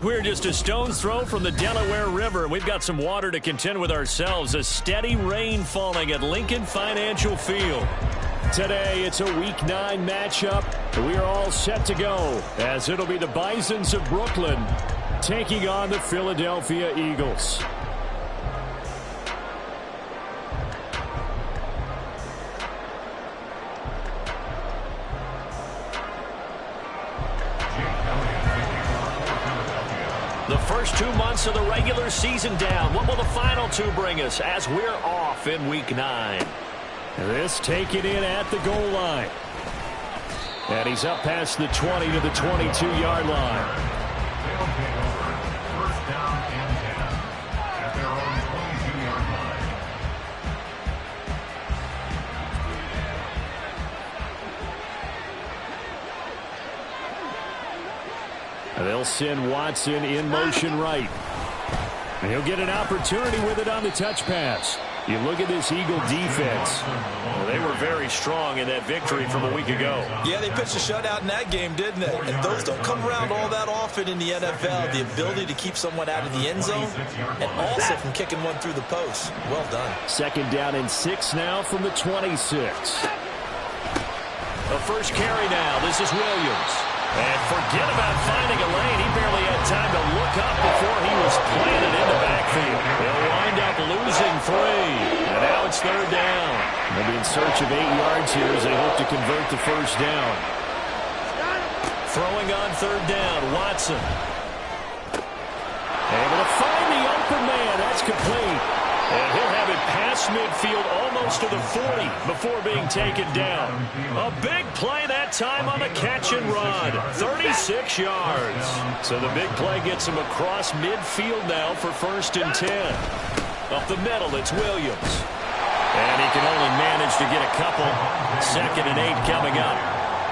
We're just a stone's throw from the Delaware River. We've got some water to contend with ourselves. A steady rain falling at Lincoln Financial Field. Today, it's a Week 9 matchup. We are all set to go, as it'll be the Bisons of Brooklyn taking on the Philadelphia Eagles. The first 2 months of the regular season down. What will the final 2 bring us as we're off in Week 9? This taken in at the goal line. And he's up past the 20 to the 22-yard line. First down and 10 at their own 22-yard line. They'll send Watson in motion right. And he'll get an opportunity with it on the touch pass. You look at this Eagle defense. Well, they were very strong in that victory from a week ago. Yeah, they pitched a shutout in that game, didn't they? And those don't come around all that often in the NFL. The ability to keep someone out of the end zone and also from kicking one through the post. Well done. Second down and 6 now from the 26. The first carry now. This is Williams. And forget about finding a lane. He barely had time to look up before he was planted in the backfield. They'll wind up losing 3. And now it's third down. They'll be in search of 8 yards here as they hope to convert the first down. Throwing on third down, Watson. Able to find the open man. That's complete. And he'll have it past midfield almost to the 40 before being taken down. A big play that time on the catch and run. 36 yards. So the big play gets him across midfield now for first and 10. Up the middle, it's Williams. And he can only manage to get a couple. Second and 8 coming up.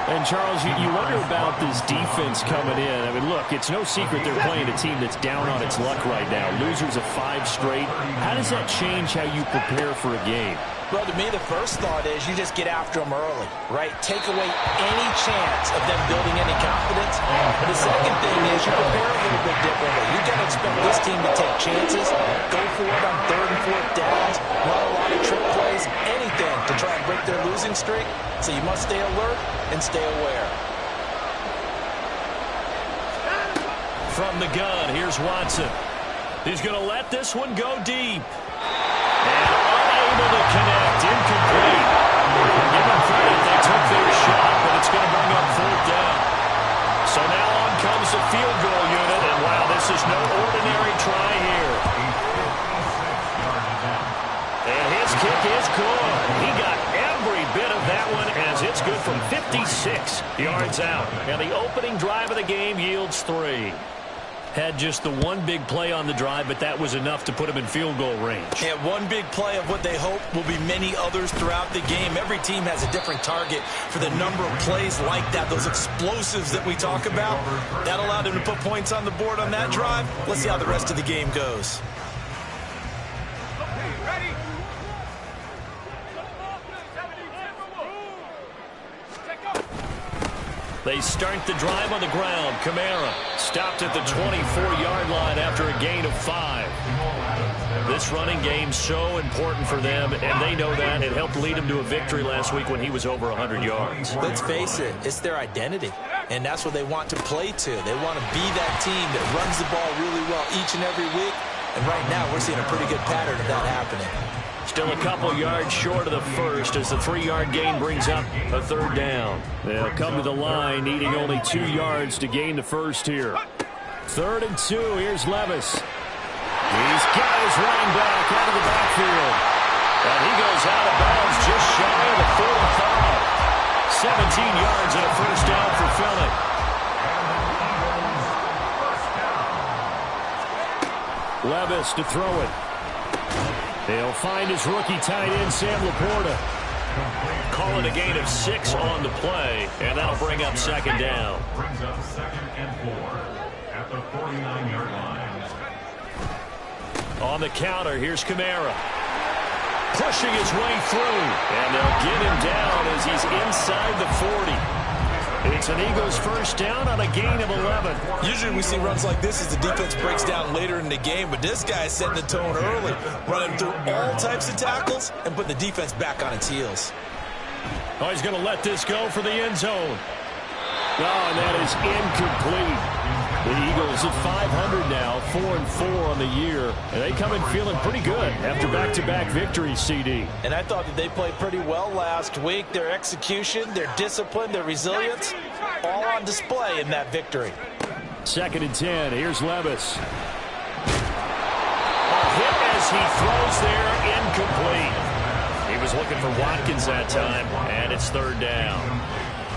And, Charles, you wonder about this defense coming in. I mean, look, it's no secret they're playing a team that's down on its luck right now. Losers of 5 straight. How does that change how you prepare for a game? Well, to me, the first thought is you just get after them early, right? Take away any chance of them building any confidence. But the second thing is you prepare a little bit differently. You got to expect this team to take chances, go for it on third and fourth downs, run a lot of trick plays, anything to try and break their losing streak. So you must stay alert and stay aware. From the gun, here's Watson. He's going to let this one go deep. And unable to connect, incomplete. Give them credit, they took their shot, but it's going to bring up fourth down. So now on comes the field goal unit, and wow, this is no ordinary try here. And his kick is good. He got every bit of that one as it's good from 56 yards out. And the opening drive of the game yields 3. Had just the one big play on the drive, but that was enough to put him in field goal range. And one big play of what they hope will be many others throughout the game. Every team has a different target for the number of plays like that, those explosives that we talk about. That allowed him to put points on the board on that drive. Let's see how the rest of the game goes. They start the drive on the ground. Kamara stopped at the 24-yard line after a gain of 5. This running game's so important for them, and they know that. It helped lead them to a victory last week when he was over 100 yards. Let's face it, it's their identity. And that's what they want to play to. They want to be that team that runs the ball really well each and every week. And right now, we're seeing a pretty good pattern of that happening. Still a couple yards short of the first as the 3-yard gain brings up a third down. They'll come to the line needing only 2 yards to gain the first here. 3rd and 2. Here's Levis. He's got his running back out of the backfield. And he goes out of bounds just shy of the 45. 17 yards and a first down for Philly. Levis to throw it. They'll find his rookie tight end, Sam Laporta. Call it a gain of 6 on the play, and that'll bring up 2nd down. Brings up 2nd and 4 at the 49-yard line. On the counter, here's Kamara. Pushing his way through, and they'll get him down as he's inside the 40. It's an Eagles first down on a gain of 11. Usually we see runs like this as the defense breaks down later in the game, but this guy is setting the tone early, running through all types of tackles and putting the defense back on its heels. Oh, he's going to let this go for the end zone. Oh, and that is incomplete. The Eagles at 500 now, 4-4 on the year, and they come in feeling pretty good after back-to-back victories, CD. And I thought that they played pretty well last week. Their execution, their discipline, their resilience, all on display in that victory. 2nd and 10. Here's Levis. A hit as he throws there, incomplete. He was looking for Watkins that time, and it's 3rd down.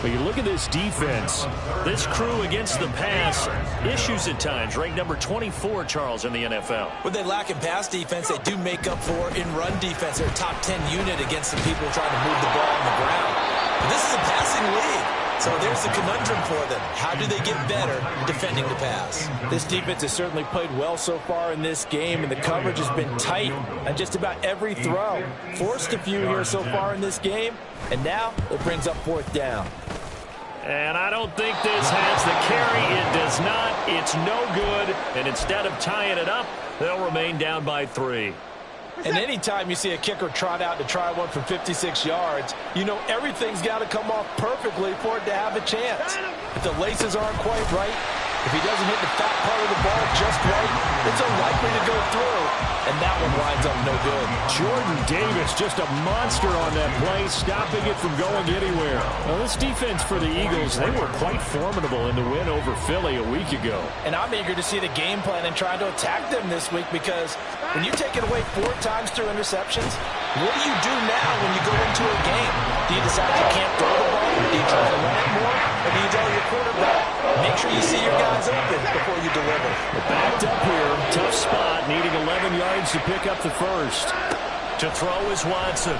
But you look at this defense. This crew against the pass, issues at times. Ranked number 24, Charles, in the NFL. What they lack in pass defense, they do make up for in run defense. They're a top 10 unit against the people trying to move the ball on the ground. But this is a passing league. So there's the conundrum for them. How do they get better defending the pass? This defense has certainly played well so far in this game, and the coverage has been tight on just about every throw. Forced a few here so far in this game, and now it brings up 4th down. And I don't think this has the carry. It does not. It's no good. And instead of tying it up, they'll remain down by 3. And anytime you see a kicker trot out to try one for 56 yards, you know everything's got to come off perfectly for it to have a chance. If the laces aren't quite right, if he doesn't hit the fat part of the ball just right, it's unlikely to go through. And that one winds up no good. Jordan Davis, just a monster on that play, stopping it from going anywhere. Well, this defense for the Eagles, they were quite formidable in the win over Philly a week ago. And I'm eager to see the game plan and try to attack them this week, because when you take it away 4 times through interceptions, what do you do now when you go into a game? Do you decide you can't throw the ball? Do you try to run it more? Or do you tell your quarterback, make sure you see your guys open before you deliver? Backed up here, tough spot, needing 11 yards to pick up the first. To throw is Watson.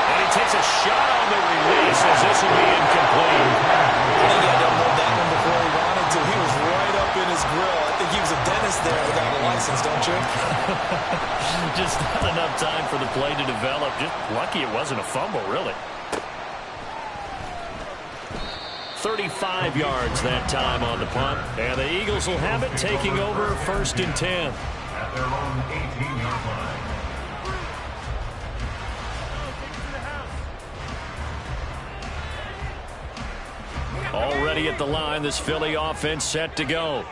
And he takes a shot on the release as this will be incomplete. I think he had to unload that one before he wanted to. He was right up in his grill. I think he was a dentist there without a license, don't you? Just not enough time for the play to develop. Just lucky it wasn't a fumble, really. 35 yards that time on the punt. And the Eagles will have it, taking over 1st and 10. At their own 18-yard line. Already at the line, this Philly offense set to go.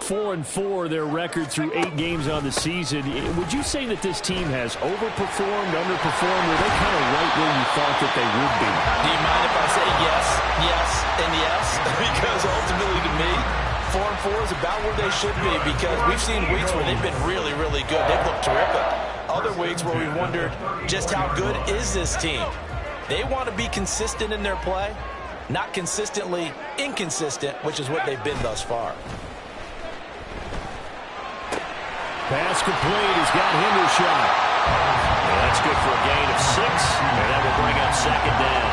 4-4 their record through 8 games on the season. Would you say that this team has overperformed, underperformed? Were they kind of right where you thought that they would be? Do you mind if I say yes, yes, and yes? Because ultimately to me, 4-4 is about where they should be, because we've seen weeks where they've been really, really good. They've looked terrific. Other weeks where we wondered just how good is this team. They want to be consistent in their play, not consistently inconsistent, which is what they've been thus far. Pass complete. He's got Hendershot. And that's good for a gain of 6. And that will bring up 2nd down.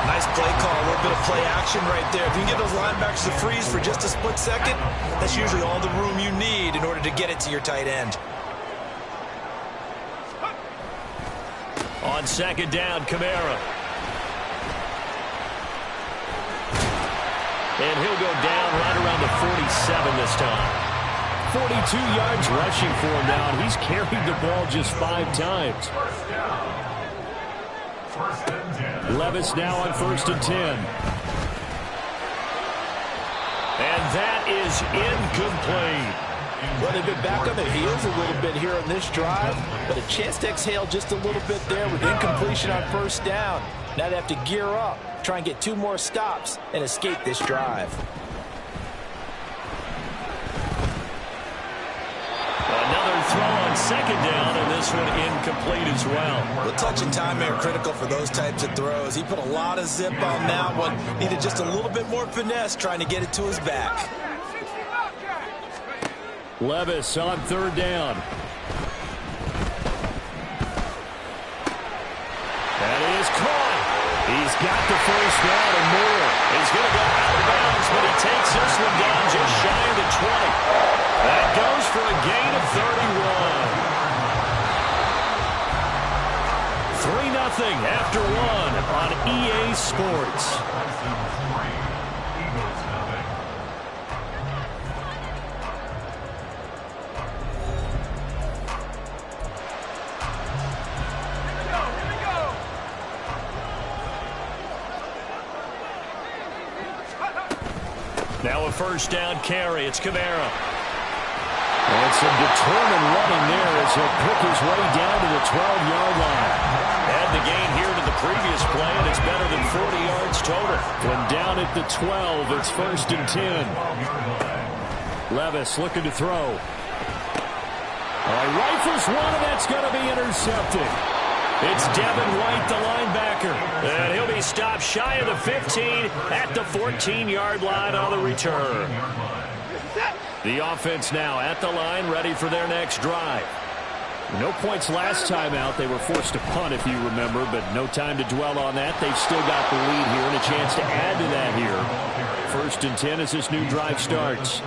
Nice play call. A little bit of play action right there. If you can get those linebackers to freeze for just a split second, that's usually all the room you need in order to get it to your tight end. On 2nd down, Kamara. And he'll go down right around the 47 this time. 42 yards rushing for him now, and he's carried the ball just 5 times. Levis now on 1st and 10. And that is incomplete. Well, they've been back on their heels a little bit here on this drive, but a chance to exhale just a little bit there with incompletion on 1st down. Now they have to gear up, try and get 2 more stops, and escape this drive. Another throw on 2nd down, and this one incomplete as well. The touch and time are critical for those types of throws. He put a lot of zip on that one. Needed just a little bit more finesse trying to get it to his back. Levis on 3rd down. That is caught. He's got the 1st down and more. He's going to go out of bounds, but he takes this one down just shy of the 20. That goes for a gain of 31. 3-0 after 1 on EA Sports. Now a 1st down carry. It's Kamara. And some determined running there as he'll pick his way down to the 12-yard line. Add the gain here to the previous play, and it's better than 40 yards total. From down at the 12, it's 1st and 10. Levis looking to throw. Rifles one, and that's going to be intercepted. It's Devin White, the linebacker. And he'll be stopped shy of the 15 at the 14-yard line on the return. The offense now at the line, ready for their next drive. No points last time out. They were forced to punt, if you remember, but no time to dwell on that. They've still got the lead here and a chance to add to that here. 1st and 10 as this new drive starts.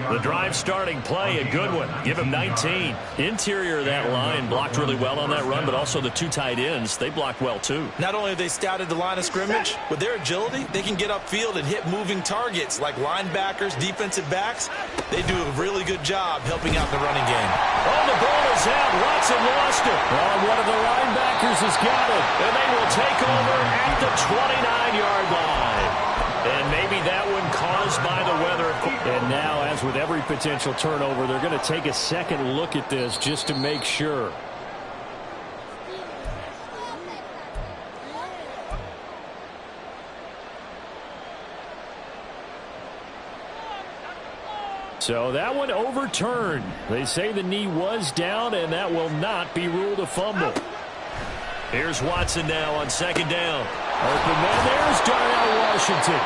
The drive starting play, a good one. Give him 19. Interior of that line blocked really well on that run, but also the 2 tight ends, they blocked well too. Not only have they scouted the line of scrimmage, with their agility, they can get upfield and hit moving targets like linebackers, defensive backs. They do a really good job helping out the running game. Oh, the ball is out. Watson lost it. Well, one of the linebackers has got it, and they will take over at the 29-yard line. And maybe that one caused by the weather. And now, as with every potential turnover, they're going to take a second look at this just to make sure. So that one overturned. They say the knee was down, and that will not be ruled a fumble. Here's Watson now on 2nd down. Open man, there's Darnell Washington.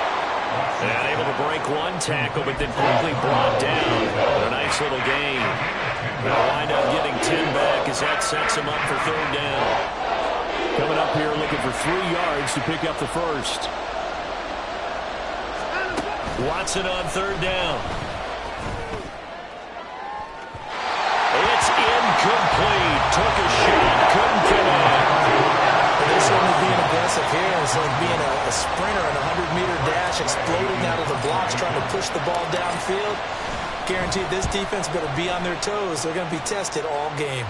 And able to break one tackle, but then quickly brought down. But a nice little gain. They'll wind up getting 10 back as that sets him up for 3rd down. Coming up here looking for 3 yards to pick up the 1st. Watson on 3rd down. It's incomplete. Took a shot, couldn't connect. This one being aggressive here is like being a sprinter in a 100-meter dash, exploding out of the blocks, trying to push the ball downfield. Guaranteed this defense better be on their toes. They're going to be tested all game.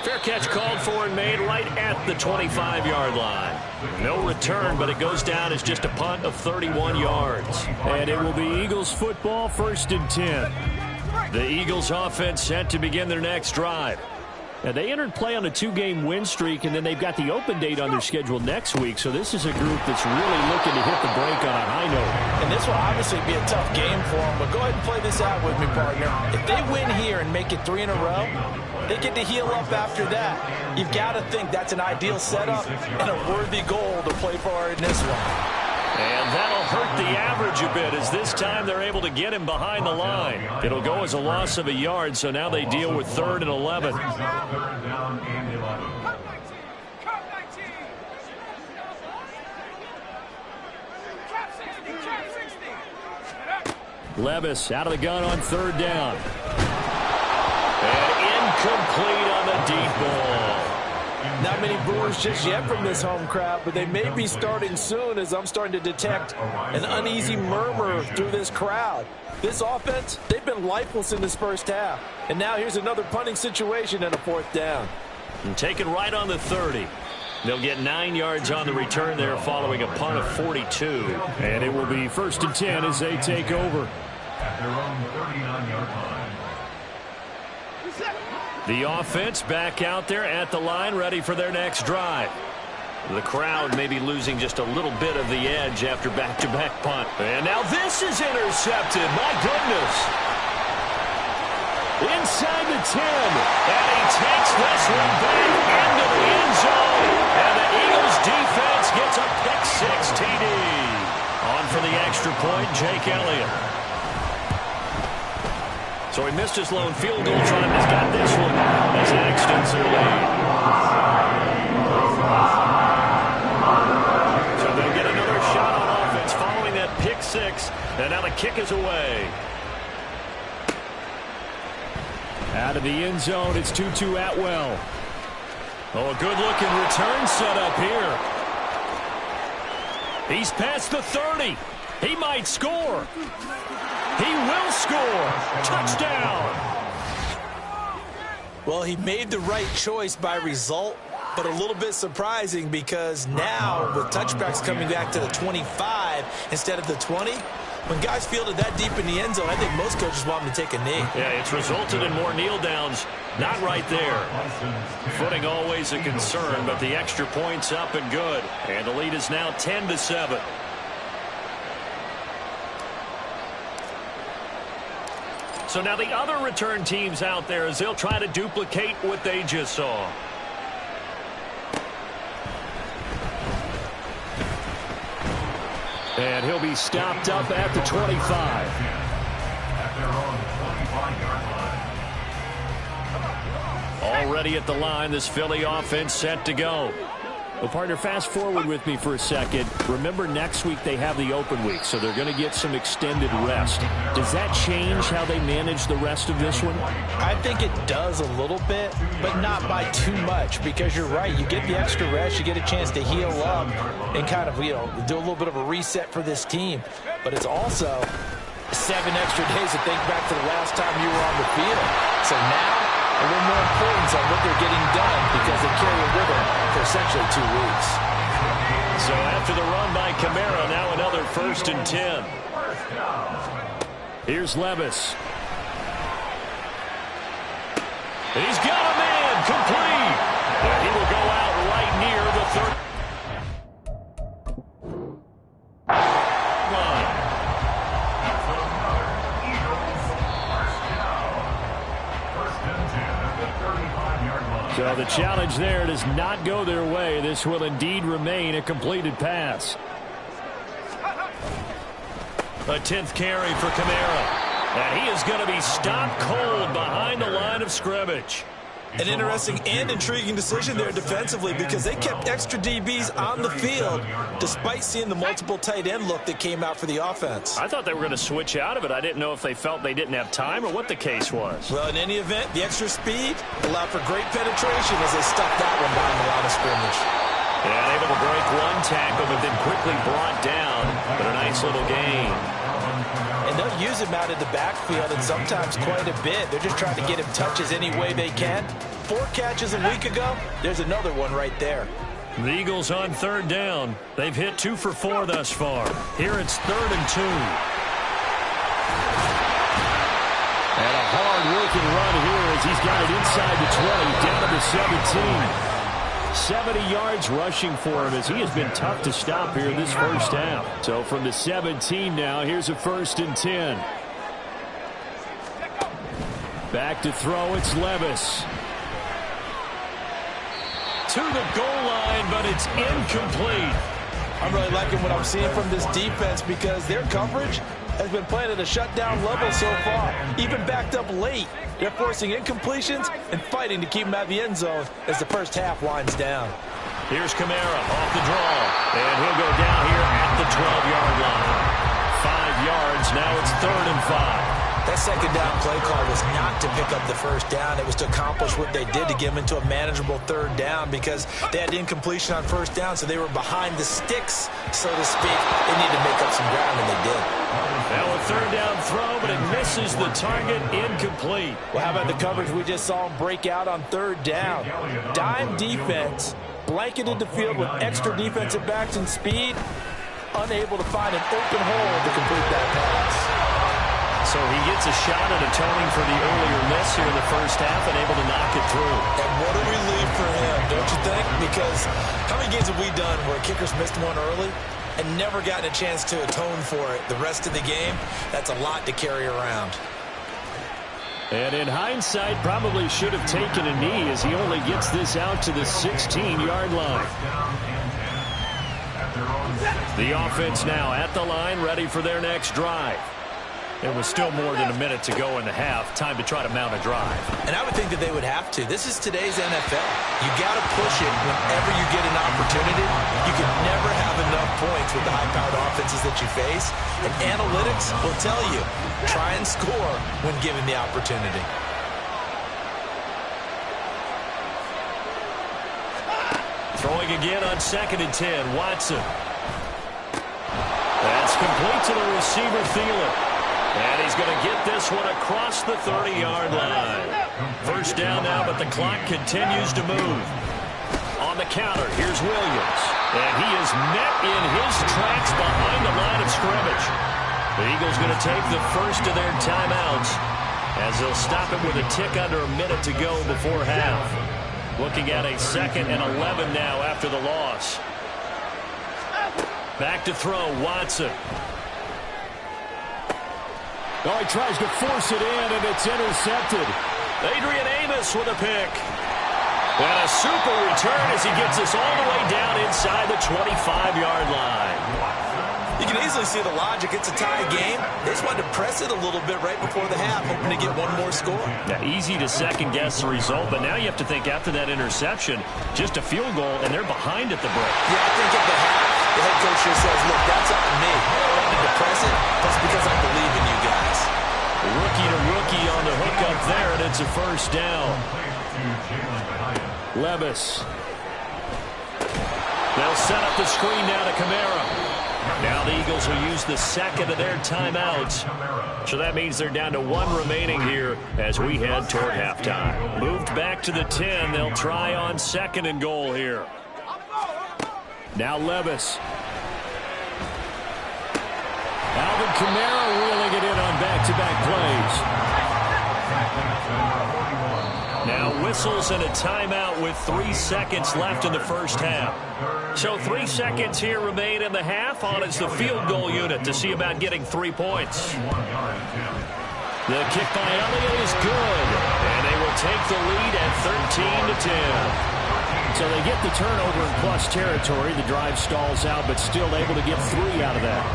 Fair catch called for and made right at the 25-yard line. No return, but it goes down as just a punt of 31 yards. And it will be Eagles football, 1st and 10. The Eagles offense set to begin their next drive. Now, they entered play on a 2-game win streak, and then they've got the open date on their schedule next week. So this is a group that's really looking to hit the break on a high note. And this will obviously be a tough game for them, but go ahead and play this out with me, partner. If they win here and make it 3 in a row, they get to heal up after that. You've got to think that's an ideal setup and a worthy goal to play for in this one. And that'll hurt the average a bit as this time they're able to get him behind the line. It'll go as a loss of a yard, so now they deal with 3rd and 11. Levis out of the gun on 3rd down. And incomplete on the deep ball. Not many boos just yet from this home crowd, but they may be starting soon as I'm starting to detect an uneasy murmur through this crowd. This offense, they've been lifeless in this 1st half. And now here's another punting situation and a 4th down. And taken right on the 30. They'll get 9 yards on the return there following a punt of 42. And it will be 1st and 10 as they take over. At their own 39-yard line. The offense back out there at the line, ready for their next drive. The crowd may be losing just a little bit of the edge after back-to-back punt. And now this is intercepted. My goodness. Inside the 10. And he takes this one back into the end zone. And the Eagles defense gets a pick-6 TD. On for the extra point, Jake Elliott. So he missed his lone field goal try. He's got this one as it extends their lead. So they'll get another shot on offense following that pick-6. And now the kick is away. Out of the end zone, it's Tutu Atwell. Oh, a good-looking return set up here. He's past the 30. He might score. He will score. Touchdown. Well, he made the right choice by result, but a little bit surprising because now with touchbacks coming back to the 25 instead of the 20, when guys fielded that deep in the end zone, I think most coaches want them to take a knee. Yeah, it's resulted in more kneel downs. Not right there. Footing always a concern, but the extra point's up and good. And the lead is now 10-7. So now the other return teams out there as they'll try to duplicate what they just saw. And he'll be stopped up at the 25. At their own 25-yard line. Already at the line, this Philly offense set to go. Well, partner, fast forward with me for a second. Remember, next week they have the open week, so they're going to get some extended rest. Does that change how they manage the rest of this one? I think it does a little bit, but not by too much, because you're right. You get the extra rest, you get a chance to heal up and kind of, do a little bit of a reset for this team. But it's also 7 extra days to think back to the last time you were on the field. So now, a little more importance on what they're getting done because they carry it with them for essentially 2 weeks. So after the run by Kamara, now another 1st and 10. Here's Levis. He's got a man complete. And he will go out right near the 30 line. So the challenge there does not go their way. This will indeed remain a completed pass. A 10th carry for Kamara. And he is going to be stopped cold behind the line of scrimmage. An interesting and intriguing decision there defensively because they kept extra DBs on the field despite seeing the multiple tight end look that came out for the offense. I thought they were going to switch out of it. I didn't know if they felt they didn't have time or what the case was. Well, in any event, the extra speed allowed for great penetration as they stuck that one behind the line of scrimmage. Yeah, able to break one tackle, but then quickly brought down. But a nice little gain. And they'll use him out in the backfield and sometimes quite a bit. They're just trying to get him touches any way they can. 4 catches a week ago. There's another one right there. The Eagles on 3rd down. They've hit 2 for 4 thus far. Here it's 3rd and 2. And a hard-working run here as he's got it inside the 20, down to the 17. 70 yards rushing for him as he has been tough to stop here this first half. So from the 17 now, here's a 1st and 10. Back to throw, it's Levis. To the goal line, but it's incomplete. I'm really liking what I'm seeing from this defense because their coverage has been playing at a shutdown level so far. Even backed up late, they're forcing incompletions and fighting to keep them out of the end zone as the first half winds down. Here's Kamara off the draw, and he'll go down here at the 12-yard line. 5 yards, now it's 3rd and 5. That second down play call was not to pick up the first down. It was to accomplish what they did, to get them into a manageable third down, because they had incompletion on first down, so they were behind the sticks, so to speak. They needed to make up some ground, and they did. Now a third down throw, but it misses the target, incomplete. Well, how about the coverage we just saw him break out on third down? Dime defense, blanketed the field with extra defensive backs and speed, unable to find an open hole to complete that pass. So he gets a shot at atoning for the earlier miss here in the first half and able to knock it through. And what a relief for him, don't you think? Because how many games have we done where kickers missed one early and never gotten a chance to atone for it the rest of the game? That's a lot to carry around. And in hindsight, probably should have taken a knee as he only gets this out to the 16-yard line. The offense now at the line, ready for their next drive. It was still more than a minute to go in the half. Time to try to mount a drive. And I would think that they would have to. This is today's NFL. You got to push it whenever you get an opportunity. You can never have enough points with the high-powered offenses that you face. And analytics will tell you, try and score when given the opportunity. Throwing again on 2nd and 10. Watson. That's complete to the receiver, Thielen. And he's going to get this one across the 30-yard line. First down now, but the clock continues to move. On the counter, here's Williams. And he is met in his tracks behind the line of scrimmage. The Eagles going to take the first of their timeouts as they'll stop it with a tick under a minute to go before half. Looking at a 2nd and 11 now after the loss. Back to throw, Watson. Oh, he tries to force it in, and it's intercepted. Adrian Amos with a pick. And a super return as he gets us all the way down inside the 25-yard line. You can easily see the logic. It's a tie game. They just wanted to press it a little bit right before the half, hoping to get one more score. Yeah, easy to second-guess the result, but now you have to think after that interception, just a field goal, and they're behind at the break. Yeah, I think at the half, the head coach just says, look, that's on me. I wanted to press it. That's because I believe in you guys. Rookie to rookie on the hook up there, and it's a first down. Levis. They'll set up the screen now to Kamara. Now the Eagles will use the second of their timeouts. So that means they're down to one remaining here as we head toward halftime. Moved back to the 10. They'll try on 2nd and goal here. Now Levis. Alvin Kamara reeling it in on back-to-back plays. Now whistles and a timeout with 3 seconds left in the first half. So 3 seconds here remain in the half. On is the field goal unit to see about getting 3 points. The kick by Elliott is good. And they will take the lead at 13-10. So they get the turnover in plus territory. The drive stalls out, but still able to get 3 out of that.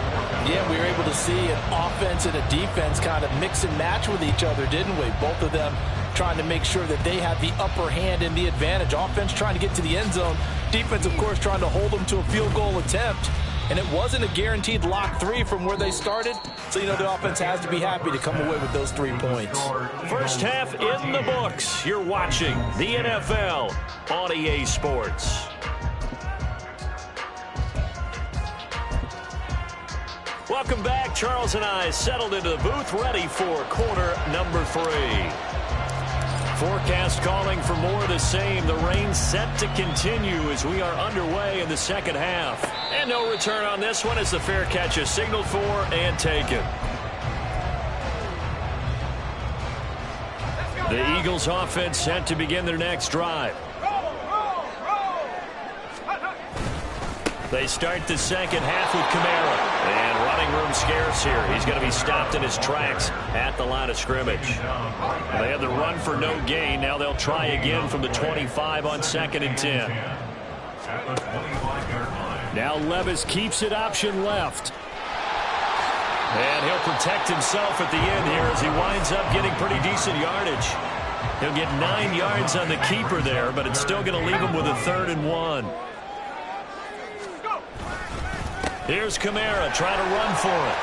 Yeah, we were able to see an offense and a defense kind of mix and match with each other, didn't we? Both of them trying to make sure that they had the upper hand and the advantage. Offense trying to get to the end zone. Defense, of course, trying to hold them to a field goal attempt. And it wasn't a guaranteed lock 3 from where they started. So, you know, the offense has to be happy to come away with those 3 points. First half in the books. You're watching the NFL on EA Sports. Welcome back. Charles and I settled into the booth, ready for quarter number 3. Forecast calling for more of the same. The rain set to continue as we are underway in the second half. And no return on this one as the fair catch is signaled for and taken. The Eagles offense set to begin their next drive. They start the second half with Kamara. And running room scarce here. He's going to be stopped in his tracks at the line of scrimmage. They had the run for no gain. Now they'll try again from the 25 on 2nd and 10. Now Levis keeps it option left. And he'll protect himself at the end here as he winds up getting pretty decent yardage. He'll get 9 yards on the keeper there, but it's still going to leave him with a 3rd and 1. Here's Kamara trying to run for it.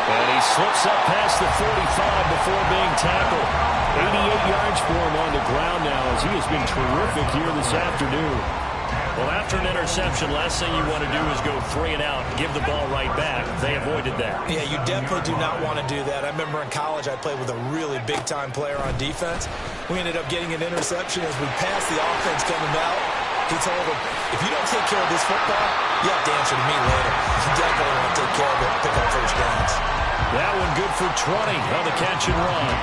And he slips up past the 45 before being tackled. 88 yards for him on the ground now as he has been terrific here this afternoon. Well, after an interception, last thing you want to do is go 3 and out and give the ball right back. They avoided that. Yeah, you definitely do not want to do that. I remember in college I played with a really big-time player on defense. We ended up getting an interception as we passed the offense coming out. He told him, if you don't take care of this football, you have to answer to me later. You definitely want to take care of it and pick up first downs. That one good for 20 on the catch and run.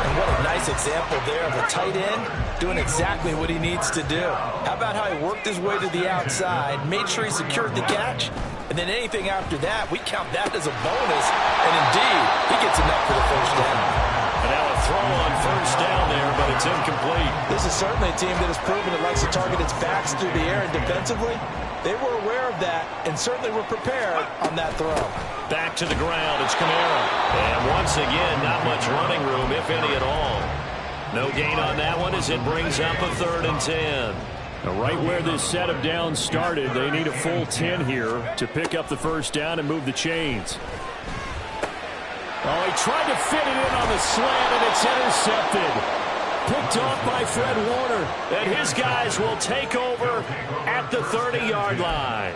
And what a nice example there of a tight end doing exactly what he needs to do. How about how he worked his way to the outside, made sure he secured the catch, and then anything after that, we count that as a bonus. And indeed, he gets enough for the first down. And now a throw on first down there, but it's incomplete. This is certainly a team that has proven it likes to target its backs through the air and defensively. They were aware of that and certainly were prepared on that throw. Back to the ground, it's Kamara. And once again, not much running room, if any at all. No gain on that one as it brings up a 3rd and 10. Now, right where this set of downs started, they need a full 10 here to pick up the first down and move the chains. Oh, he tried to fit it in on the slant, and it's intercepted. Picked off by Fred Warner. And his guys will take over at the 30-yard line.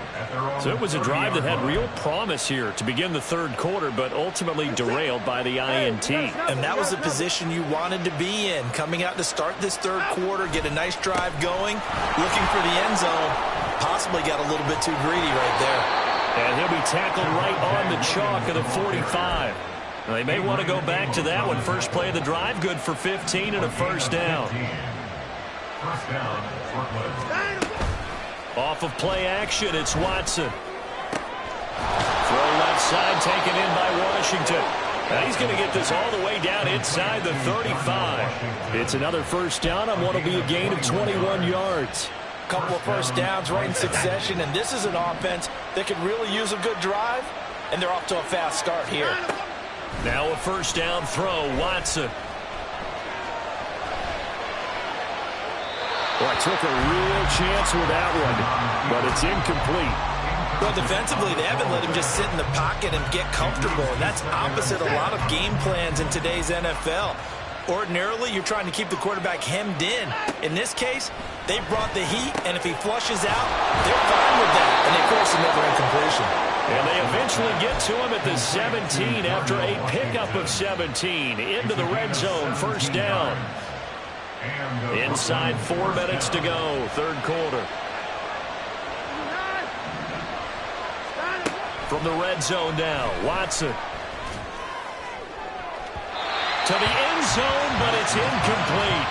So it was a drive that had real promise here to begin the 3rd quarter, but ultimately derailed by the INT. And that was the position you wanted to be in, coming out to start this 3rd quarter, get a nice drive going, looking for the end zone. Possibly got a little bit too greedy right there. And he'll be tackled right on the chalk of the 45. They may want to go back to that one. First play of the drive, good for 15 and a first down. Off of play action, it's Watson. Throw left side, taken in by Washington. Now he's going to get this all the way down inside the 35. It's another first down on what will be a gain of 21 yards. Couple of first downs right in succession, and this is an offense that could really use a good drive, and they're off to a fast start here. Now a first down throw, Watson. Well, I took a real chance with that one, but it's incomplete. Well, defensively, they haven't let him just sit in the pocket and get comfortable, and that's opposite a lot of game plans in today's NFL. Ordinarily, you're trying to keep the quarterback hemmed in. In this case, they brought the heat, and if he flushes out, they're fine with that, and they force another incompletion. And they eventually get to him at the 17 after a pickup of 17 into the red zone. First down. Inside 4 minutes to go, 3rd quarter. From the red zone now, Watson. To the end zone, but it's incomplete.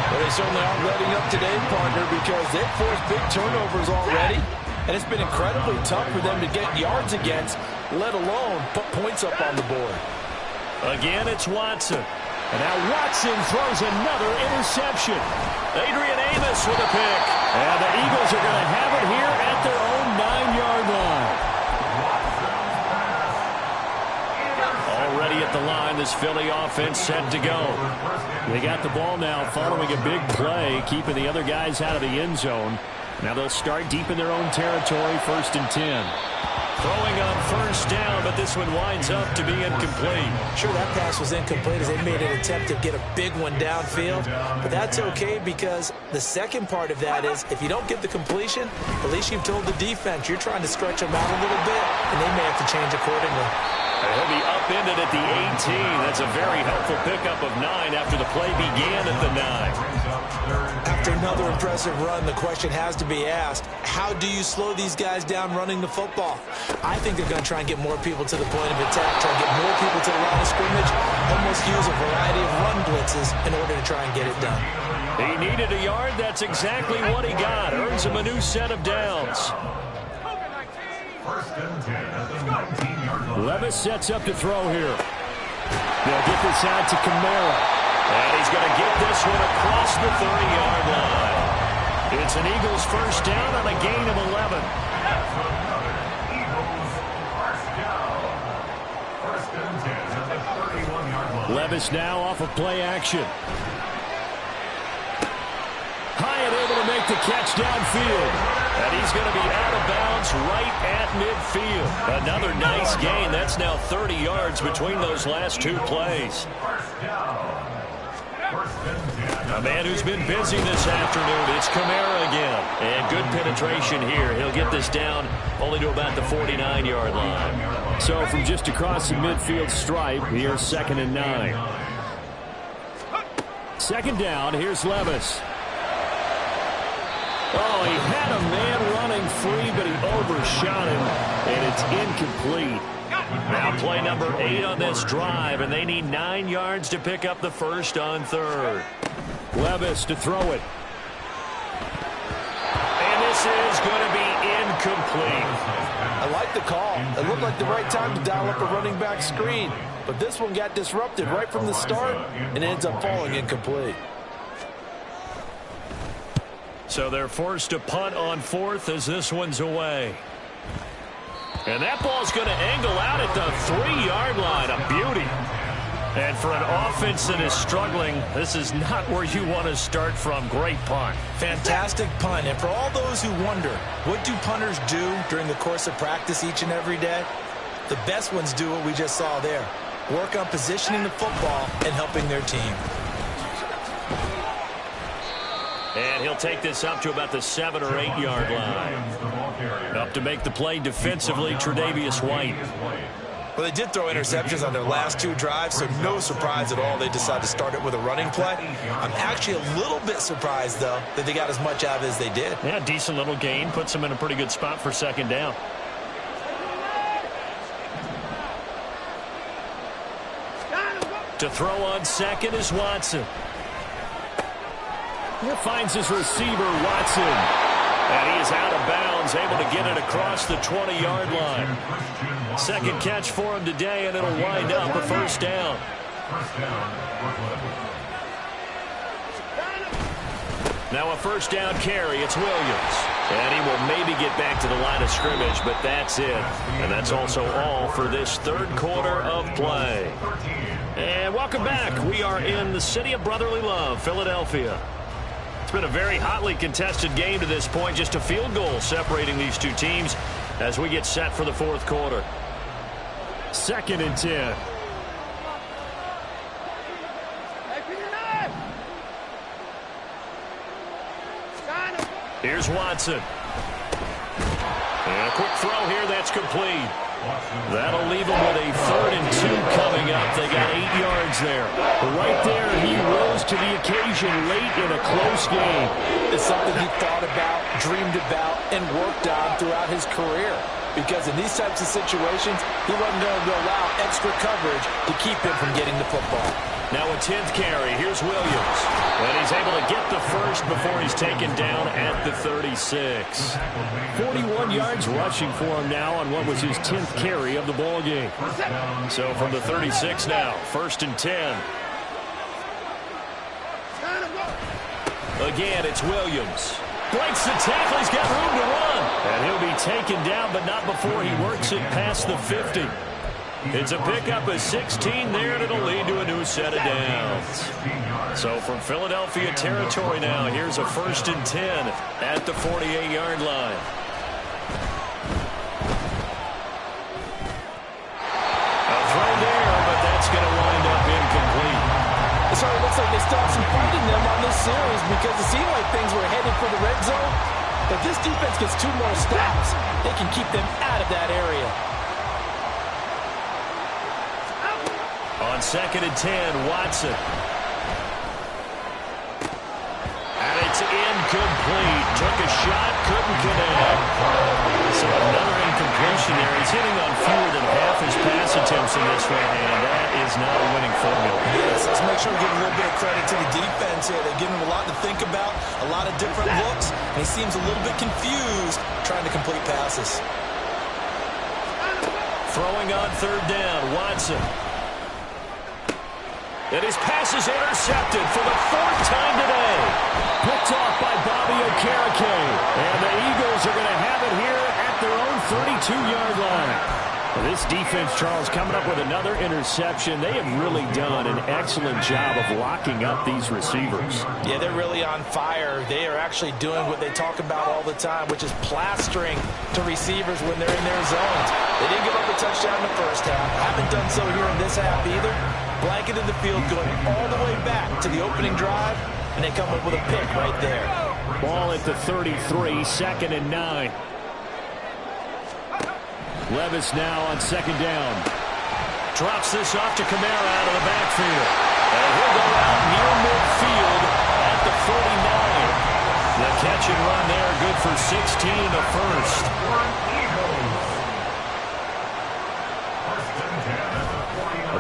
Well, they certainly aren't letting up today, partner, because they've forced big turnovers already. And it's been incredibly tough for them to get yards against, let alone put points up on the board. Again, it's Watson. And now Watson throws another interception. Adrian Amos with a pick. And the Eagles are going to have it here at their own 9-yard line. Already at the line, this Philly offense set to go. They got the ball now following a big play, keeping the other guys out of the end zone. Now they'll start deep in their own territory, 1st and 10. Throwing on first down, but this one winds up to be incomplete. Sure, that pass was incomplete as they made an attempt to get a big one downfield. But that's okay because the second part of that is if you don't get the completion, at least you've told the defense you're trying to stretch them out a little bit, and they may have to change accordingly. And he'll be upended at the 18. That's a very helpful pickup of 9 after the play began at the 9. After another impressive run, the question has to be asked, how do you slow these guys down running the football? I think they're going to try and get more people to the point of attack, try and get more people to the line of scrimmage, almost use a variety of run blitzes in order to try and get it done. He needed a yard. That's exactly what he got. Earns him a new set of downs. Levis sets up to throw here. They'll get this out to Kamara. And he's going to get this one across the 30-yard line. It's an Eagles first down on a gain of 11. Levis now off of play action. Hyatt able to make the catch downfield. And he's going to be out of bounds right at midfield. Another nice gain. That's now 30 yards between those last two plays. A man who's been busy this afternoon, it's Kamara again. And good penetration here. He'll get this down only to about the 49-yard line. So from just across the midfield stripe, here's 2nd and 9. Second down, here's Levis. Oh, he had a man running free, but he overshot him, and it's incomplete. Now play number 8 on this drive, and they need 9 yards to pick up the first on 3rd. Levis to throw it. And this is going to be incomplete. I like the call. It looked like the right time to dial up a running back screen. But this one got disrupted right from the start and ends up falling incomplete. So they're forced to punt on 4th as this one's away. And that ball's going to angle out at the 3-yard line. A beauty. And for an offense that is struggling, this is not where you want to start from. Great punt. Fantastic punt. And for all those who wonder, what do punters do during the course of practice each and every day? The best ones do what we just saw there. Work on positioning the football and helping their team. And he'll take this up to about the 7 or 8 yard line. Up to make the play defensively, Tre'Davious White. Well, they did throw interceptions on their last 2 drives, so no surprise at all they decided to start it with a running play. I'm actually a little bit surprised, though, that they got as much out of it as they did. Yeah, decent little gain. Puts them in a pretty good spot for 2nd down. To throw on 2nd is Watson. Here finds his receiver, Watson. And he is out of bounds, able to get it across the 20-yard line. 2nd catch for him today, and it'll wind up a 1st down. Now a 1st down carry. It's Williams. And he will maybe get back to the line of scrimmage, but that's it. And that's also all for this 3rd quarter of play. And welcome back. We are in the city of brotherly love, Philadelphia. It's been a very hotly contested game to this point. Just a field goal separating these two teams as we get set for the 4th quarter. 2nd and 10. Here's Watson. And a quick throw here that's complete. That'll leave them with a 3rd and 2 coming up. They got 8 yards there. Right there, he rose to the occasion late in a close game. It's something he thought about, dreamed about, and worked on throughout his career. Because in these types of situations, he wasn't going to allow extra coverage to keep him from getting the football. Now a 10th carry. Here's Williams. And he's able to get the first before he's taken down at the 36. 41 yards rushing for him now on what was his 10th carry of the ball game. So from the 36 now, 1st and 10. Again, it's Williams. Breaks the tackle. He's got room to run. And he'll be taken down, but not before he works it past the 50. It's a pickup of 16 there, and it'll lead to a new set of downs. So from Philadelphia territory now, here's a 1st and 10 at the 48-yard line. A throw there, but that's going to wind up incomplete. So it looks like they still have some fight in them on this series because it seemed like things were headed for the red zone. But this defense gets 2 more stops. They can keep them out of that area. On 2nd and 10, Watson. And it's incomplete. Took a shot, couldn't connect. So another incompletion there. He's hitting on fewer than half his pass attempts in this one, and that is not a winning formula. Yes, let's make sure we give a little bit of credit to the defense here. They give him a lot to think about, a lot of different looks, and he seems a little bit confused trying to complete passes. Throwing on 3rd down, Watson. And his pass is intercepted for the 4th time today. Picked off by Bobby Okereke. And the Eagles are going to have it here at their own 32-yard line. This defense, Charles, coming up with another interception. They have really done an excellent job of locking up these receivers. Yeah, they're really on fire. They are actually doing what they talk about all the time, which is plastering to receivers when they're in their zones. They didn't give up a touchdown in the first half. Haven't done so here in this half either. Blanketed the field going all the way back to the opening drive, and they come up with a pick right there. Ball at the 33, 2nd and 9. Levis now on 2nd down. Drops this off to Kamara out of the backfield. And he'll go out near midfield at the 49. The catch and run there, good for 16 in the first.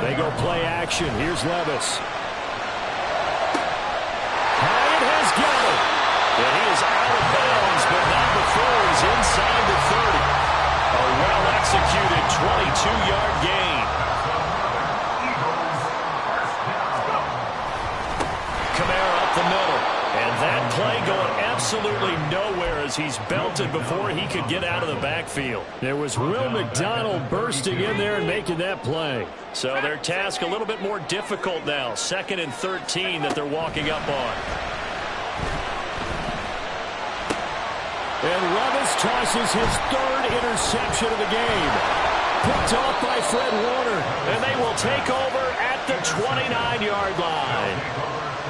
They go play action. Here's Levis. Hyatt has got it. And he is out of bounds, but not before he's inside the 30. A well-executed 22-yard gain. Kamara up the middle. And that play going absolutely nowhere as he's belted before he could get out of the backfield. There was Will McDonald bursting in there and making that play. So their task a little bit more difficult now. 2nd and 13 that they're walking up on. And Levis tosses his 3rd interception of the game. Picked off by Fred Warner. And they will take over at the 29-yard line.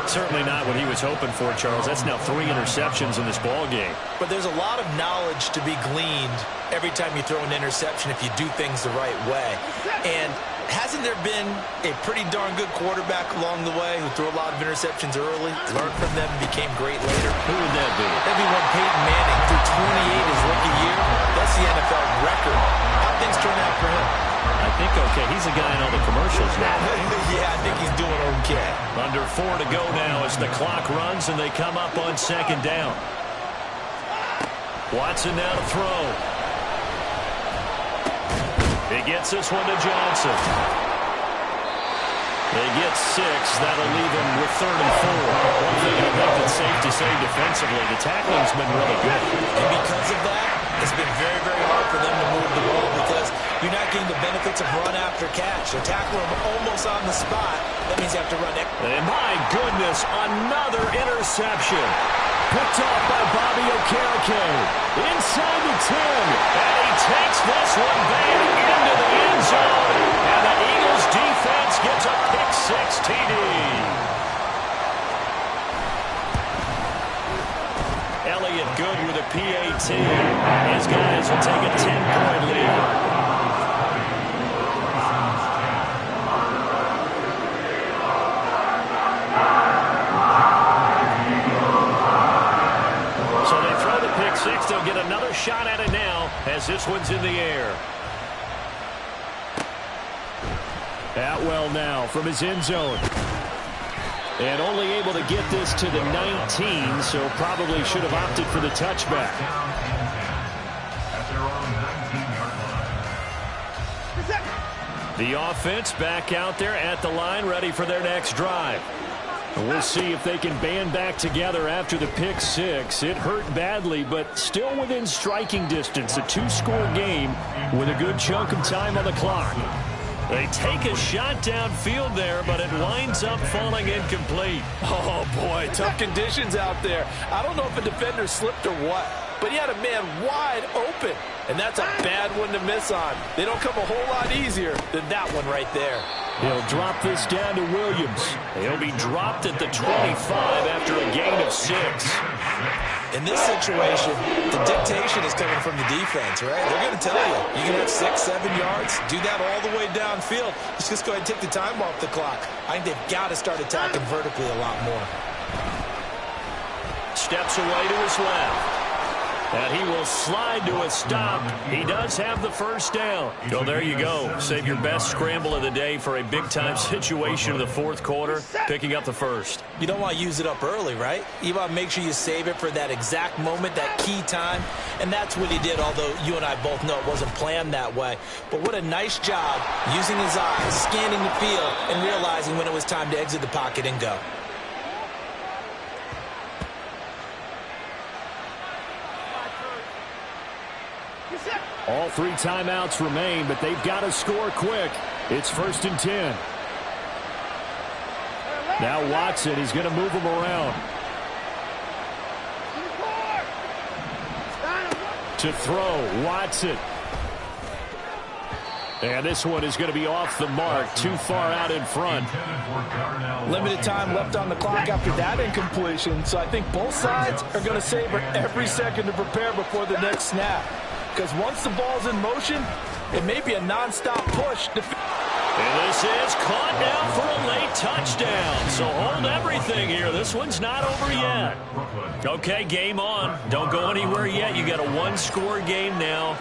Certainly not what he was hoping for, Charles. That's now 3 interceptions in this ball game. But there's a lot of knowledge to be gleaned every time you throw an interception if you do things the right way. And hasn't there been a pretty darn good quarterback along the way who threw a lot of interceptions early, learned from them, and became great later? Who would that be? That'd be one Peyton Manning threw 28 his rookie year. That's the NFL record. How things turn out for him? I think okay. He's a guy in all the commercials now. Yeah, I think he's doing okay. Under 4 to go now as the clock runs and they come up on 2nd down. Watson now to throw. He gets this one to Johnson. They get 6. That'll leave him with 3rd and 4. One thing I think that's safe to say defensively, the tackling's been really good. And because of that, it's been very, very hard for them to move the ball because you're not getting the benefits of run after catch. They tackle him almost on the spot. That means you have to run it. And my goodness, another interception. Picked off by Bobby Okereke. Inside the 10. And he takes this one back into the end zone. And the Eagles defense gets a pick-6 TD. Elliott good with a PAT. His guys will take a 10-point lead. They'll get another shot at it now as this one's in the air. Atwell now from his end zone. And only able to get this to the 19, so probably should have opted for the touchback. The offense back out there at the line, ready for their next drive. And we'll see if they can band back together after the pick-6. It hurt badly, but still within striking distance. A 2-score game with a good chunk of time on the clock. They take a shot downfield there, but it winds up falling incomplete. Oh, boy, tough conditions out there. I don't know if a defender slipped or what, but he had a man wide open, and that's a bad one to miss on. They don't come a whole lot easier than that one right there. He'll drop this down to Williams. He'll be dropped at the 25 after a gain of 6. In this situation, the dictation is coming from the defense, right? They're going to tell you, you can have 6, 7 yards, do that all the way downfield. Let's just go ahead and take the time off the clock. I think they've got to start attacking vertically a lot more. Steps away to his left. And he will slide to a stop. He does have the first down. So there you go. Save your best scramble of the day for a big-time situation in the fourth quarter, picking up the first. You don't want to use it up early, right? You want to make sure you save it for that exact moment, that key time. And that's what he did, although you and I both know it wasn't planned that way. But what a nice job using his eyes, scanning the field, and realizing when it was time to exit the pocket and go. All 3 timeouts remain, but they've got to score quick. It's 1st and 10. Now Watson, he's going to move him around. To throw, Watson. And this one is going to be off the mark, too far out in front. Limited time left on the clock after that incompletion, so I think both sides are going to savor every second to prepare before the next snap. Because once the ball's in motion, it may be a nonstop push. And this is caught down for a late touchdown. So hold everything here. This one's not over yet. Okay, game on. Don't go anywhere yet. You got a 1-score game now.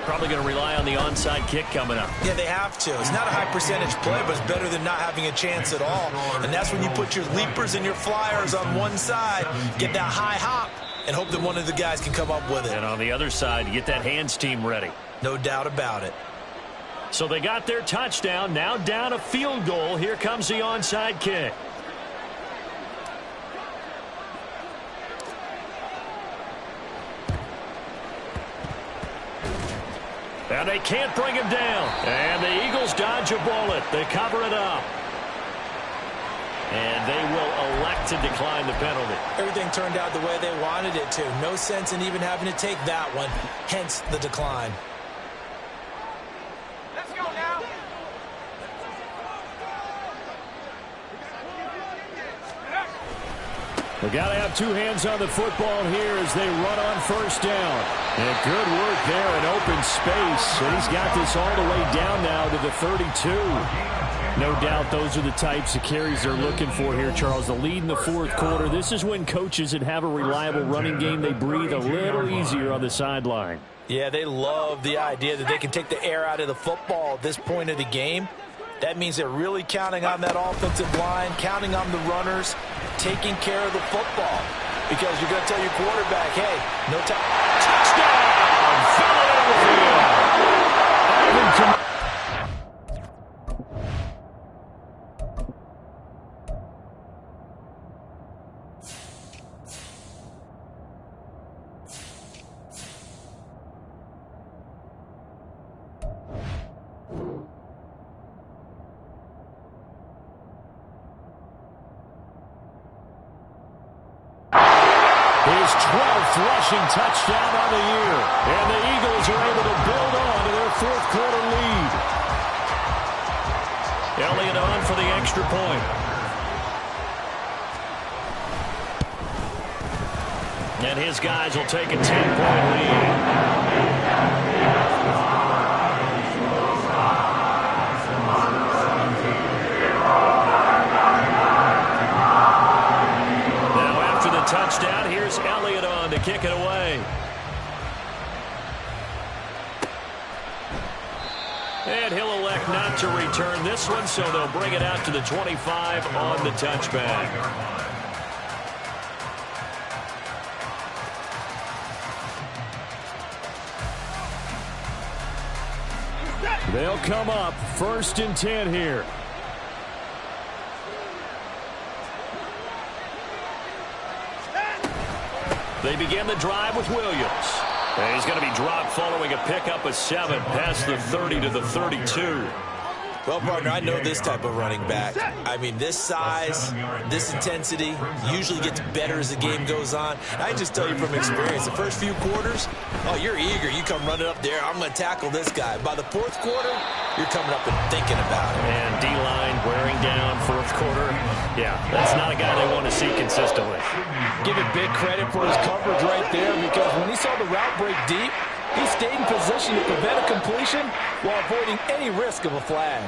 Probably going to rely on the onside kick coming up. Yeah, they have to. It's not a high percentage play, but it's better than not having a chance at all. And that's when you put your leapers and your flyers on one side, get that high hop, and hope that one of the guys can come up with it. And on the other side, you get that hands team ready. No doubt about it. So they got their touchdown. Now down a field goal. Here comes the onside kick. And they can't bring him down. And the Eagles dodge a bullet. They cover it up. And they will elect to decline the penalty. Everything turned out the way they wanted it to. No sense in even having to take that one. Hence the decline. Let's go now. We got to have 2 hands on the football here as they run on 1st down. And good work there in open space. And he's got this all the way down now to the 32. No doubt those are the types of carries they're looking for here, Charles. The lead in the 4th quarter. This is when coaches that have a reliable running game, they breathe a little easier on the sideline. Yeah, they love the idea that they can take the air out of the football at this point of the game. That means they're really counting on that offensive line, counting on the runners, taking care of the football. Because you're going to tell your quarterback, hey, no time. Touchdown! His 12th rushing touchdown on the year. And the Eagles are able to build on to their 4th quarter lead. Elliott on for the extra point. And his guys will take a 10-point lead. Touchdown. Here's Elliott on to kick it away. And he'll elect not to return this one, so they'll bring it out to the 25 on the touchback. They'll come up 1st and 10 here. They begin the drive with Williams. And he's going to be dropped following a pickup of 7 past the 30 to the 32. Well, partner, I know this type of running back. I mean, this size, this intensity usually gets better as the game goes on. I just tell you from experience, the first few quarters, oh, you're eager. You come running up there. I'm going to tackle this guy. By the 4th quarter, you're coming up and thinking about it. And D-line wearing down 4th quarter. Yeah, that's not a guy they want to see consistently. Give it big credit for his coverage right there, because when he saw the route break deep, he stayed in position to prevent a completion while avoiding any risk of a flag.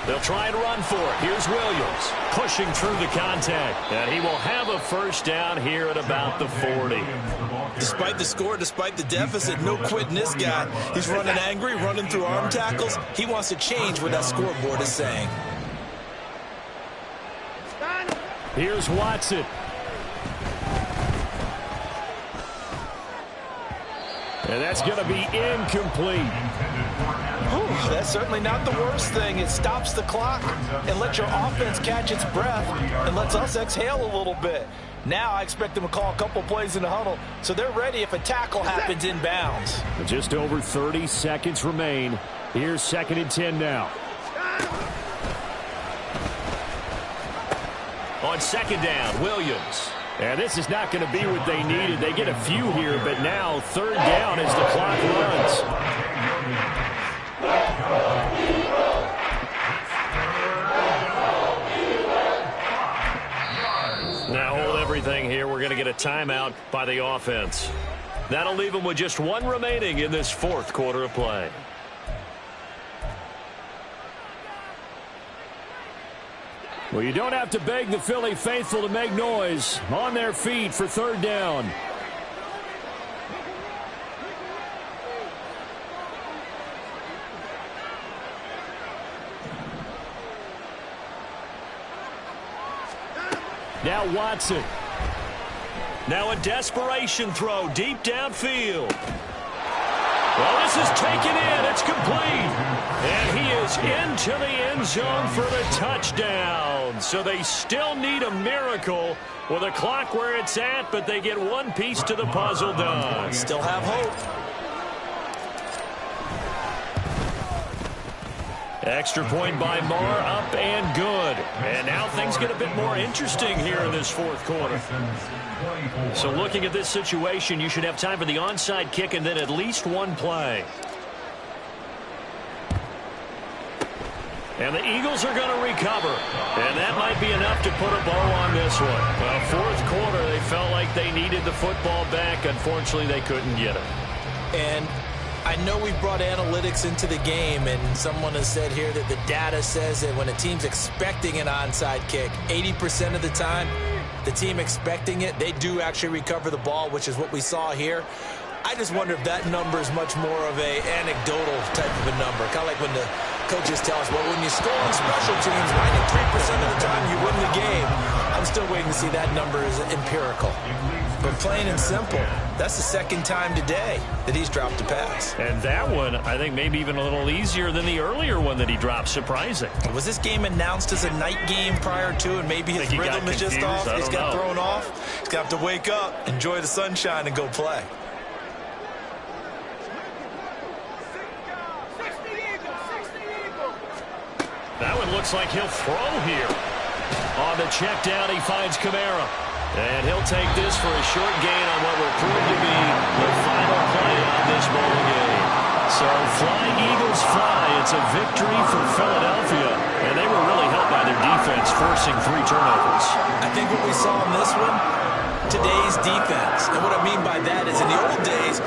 They'll try and run for it. Here's Williams pushing through the contact. And he will have a 1st down here at about the 40. Despite the score, despite the deficit, no quitting this guy. He's running angry, running through arm tackles. He wants to change what that scoreboard is saying. Here's Watson. And that's going to be incomplete. That's certainly not the worst thing. It stops the clock and lets your offense catch its breath and lets us exhale a little bit. Now I expect them to call a couple plays in the huddle so they're ready if a tackle happens inbounds. Just over 30 seconds remain. Here's 2nd and 10 now. On 2nd down, Williams. And this is not going to be what they needed. They get a few here, but now 3rd down as the clock runs. Now hold everything here. We're going to get a timeout by the offense. That'll leave them with just 1 remaining in this 4th quarter of play. Well, you don't have to beg the Philly faithful to make noise. On their feet for 3rd down. Now Watson. Now a desperation throw deep downfield. Well, this is taken in. It's complete. And he is into the end zone for the touchdown. So they still need a miracle with a clock where it's at, but they get one piece to the puzzle done. Still have hope. Extra point by Marr, up and good. And now things get a bit more interesting here in this 4th quarter. So looking at this situation, you should have time for the onside kick and then at least 1 play. And the Eagles are going to recover. And that might be enough to put a bow on this one. 4th quarter, they felt like they needed the football back. Unfortunately, they couldn't get it. And I know we brought analytics into the game, and someone has said here that the data says that when a team's expecting an onside kick, 80% of the time, the team expecting it, they do actually recover the ball, which is what we saw here. I just wonder if that number is much more of a anecdotal type of a number. Kind of like when the coaches tell us, well, when you score on special teams, 93% of the time you win the game. I'm still waiting to see that number is empirical. But plain and simple, that's the 2nd time today that he's dropped a pass. And that one, I think, maybe even a little easier than the earlier one that he dropped. Surprising. Was this game announced as a night game prior to, and maybe his rhythm is just off? He's got thrown off. He's going to have to wake up, enjoy the sunshine, and go play. That one looks like he'll throw here. On the check down, he finds Kamara. And he'll take this for a short gain on what will prove to be the final play of this ball game. So flying Eagles fly. It's a victory for Philadelphia. And they were really helped by their defense, forcing 3 turnovers. I think what we saw in this one, today's defense. And what I mean by that is in the old days,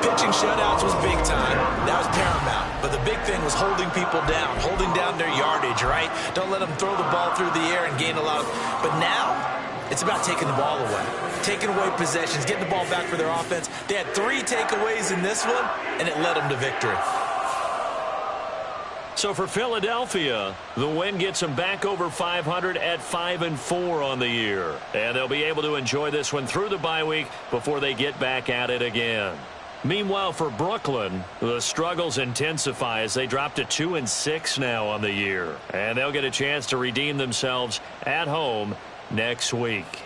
pitching shutouts was big time. That was paramount. But the big thing was holding people down, holding down their yardage, right? Don't let them throw the ball through the air and gain a lot. But now, it's about taking the ball away, taking away possessions, getting the ball back for their offense. They had 3 takeaways in this one, and it led them to victory. So for Philadelphia, the win gets them back over 500 at 5-4 on the year. And they'll be able to enjoy this one through the bye week before they get back at it again. Meanwhile, for Brooklyn, the struggles intensify as they drop to 2-6 now on the year. And they'll get a chance to redeem themselves at home next week.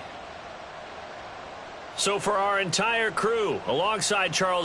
So for our entire crew, alongside Charles